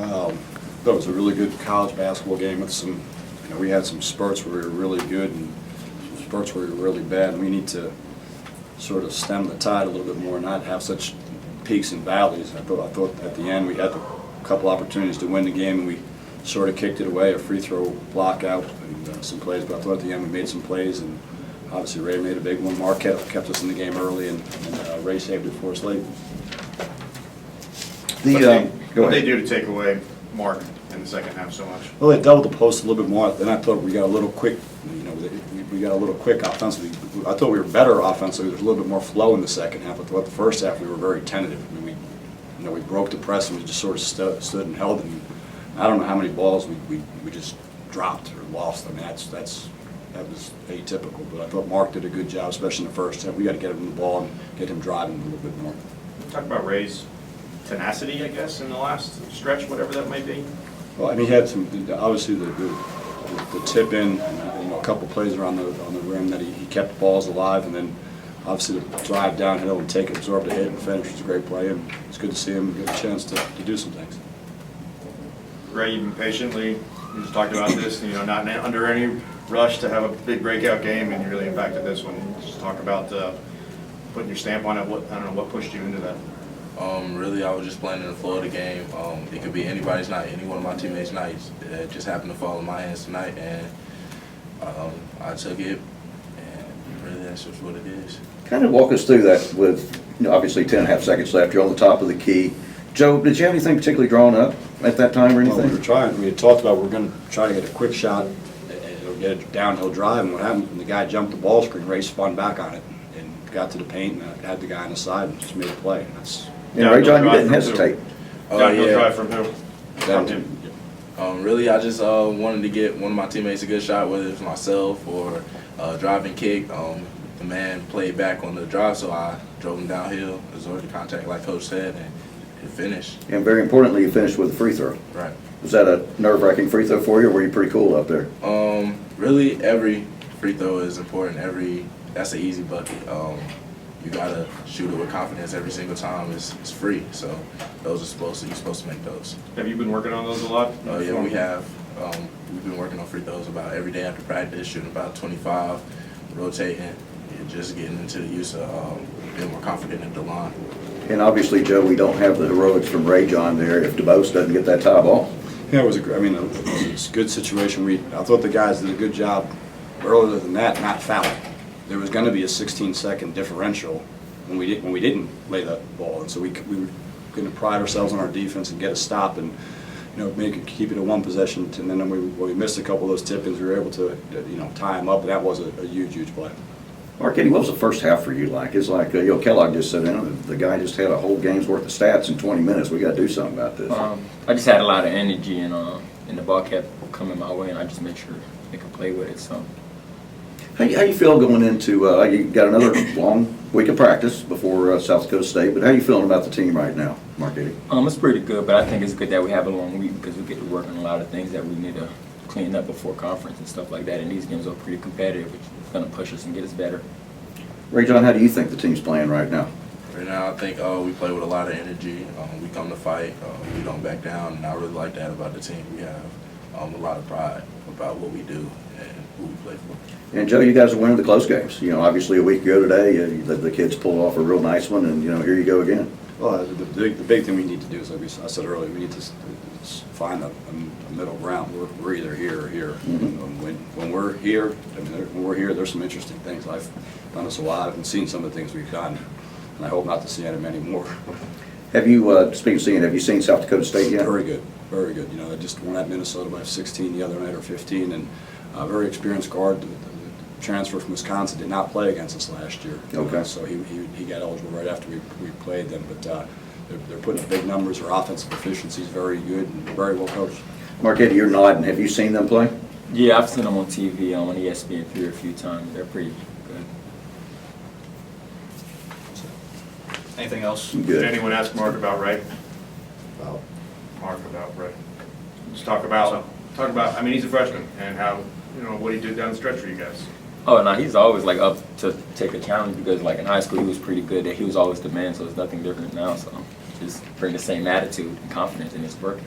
That was a really good college basketball game with some, we had some spurts where we were really good and some spurts where we were really bad. And we need to sort of stem the tide a little bit more and not have such peaks and valleys. I thought at the end we had a couple opportunities to win the game and we sort of kicked it away, a free throw block out and some plays. But I thought at the end we made some plays and obviously Ray made a big one. Mark kept us in the game early and Ray saved it for us late. What they do to take away Mark in the second half so much? Well, they doubled the post a little bit more. Then I thought we got a little quick. We got a little quick offensively. I thought we were better offensively. There was a little bit more flow in the second half. I thought the first half we were very tentative. I mean, we broke the press and we just sort of stood and held. And I don't know how many balls we just dropped or lost. I mean, that was atypical. But I thought Mark did a good job, especially in the first half. We got to get him the ball and get him driving a little bit more. Talk about Ray's tenacity, I guess, in the last stretch, whatever that may be. Well, I mean, he had some, obviously the tip in, and, a couple plays around the rim that he kept balls alive, and then obviously the drive downhill and take it, absorb the hit and finish was a great play, and it's good to see him get a chance to do some things. Ray, you've been patiently, you just talked about this, not under any rush to have a big breakout game, and you really impacted this one. Just talk about putting your stamp on it. What pushed you into that? Really, I was just playing in the flow of the game. It could be anybody's night, any one of my teammates' nights. It just happened to fall in my hands tonight, and I took it, and really that's just what it is. Kind of walk us through that with, obviously 10.5 seconds left. You're on the top of the key. Joe, did you have anything particularly drawn up at that time or anything? Well, we were trying. We had talked about we were going to try to get a quick shot and get a downhill drive, and what happened when the guy jumped the ball screen, Ray spun back on it and got to the paint and had the guy on the side and just made a play. And that's. Yeah, Rayjon, you didn't hesitate. Downhill Yeah. drive from who? Down From to, him. Really, I just wanted to get one of my teammates a good shot, whether it's myself or driving kick. The man played back on the drive, so I drove him downhill, absorbed the contact like Coach said, and it finished. And very importantly, you finished with a free throw. Right. Was that a nerve-wracking free throw for you, or were you pretty cool up there? Really, every free throw is important. That's an easy bucket. You gotta shoot it with confidence every single time. It's free, so those are you're supposed to make those. Have you been working on those a lot? Yeah, we have. We've been working on free throws about every day after practice, shooting about 25, rotating, and just getting into the use of being more confident at the line. And obviously, Joe, we don't have the heroics from Rayjon there if DeBose doesn't get that tie ball. yeah, it was a good situation. I thought the guys did a good job earlier than that, not fouling. There was going to be a 16-second differential when we didn't lay that ball, and so we were going to pride ourselves on our defense and get a stop and keep it a one possession. And then when we missed a couple of those tip-ins, we were able to tie them up, and that was a huge play. Marquetti, what was the first half for you like? It's like Kellogg just said, the guy just had a whole game's worth of stats in 20 minutes. We got to do something about this. I just had a lot of energy, and the ball kept coming my way, and I just made sure they could play with it. So. How you feel going into, you got another long week of practice before South Dakota State, but how you feeling about the team right now, Marquetti? It's pretty good, but I think it's good that we have a long week because we get to work on a lot of things that we need to clean up before conference and stuff like that, and these games are pretty competitive, which is going to push us and get us better. Rayjon, how do you think the team's playing right now? Right now, I think we play with a lot of energy. We come to fight. We don't back down, and I really like that about the team. We have a lot of pride about what we do and who we play for. And Joe, you guys are winning the close games. Obviously a week ago today, the kids pulled off a real nice one, and here you go again. Well, the big thing we need to do is, like I said earlier, we need to find a middle ground. We're either here or here. Mm-hmm. When we're here, when we're here, there's some interesting things. I've done this a lot and seen some of the things we've done, and I hope not to see any more. Have you, speaking of seeing, have you seen South Dakota State yet? Very good, very good. They just won at Minnesota by 16 the other night or 15, and very experienced guard. The transfer from Wisconsin did not play against us last year. Okay. So he got eligible right after we played them, but they're putting up big numbers. Their offensive efficiency is very good and very well coached. Marquetti, you're nodding. Have you seen them play? Yeah, I've seen them on TV, on ESPN3 a few times. They're pretty good. Anything else? Good. Did anyone ask Mark about Ray? Wow. Mark about Ray. Just talk about. I mean, he's a freshman, and how what he did down the stretch for you guys. Oh, no, he's always up to take a challenge because in high school he was pretty good. He was always the man, so it's nothing different now. So just bring the same attitude and confidence, and it's working.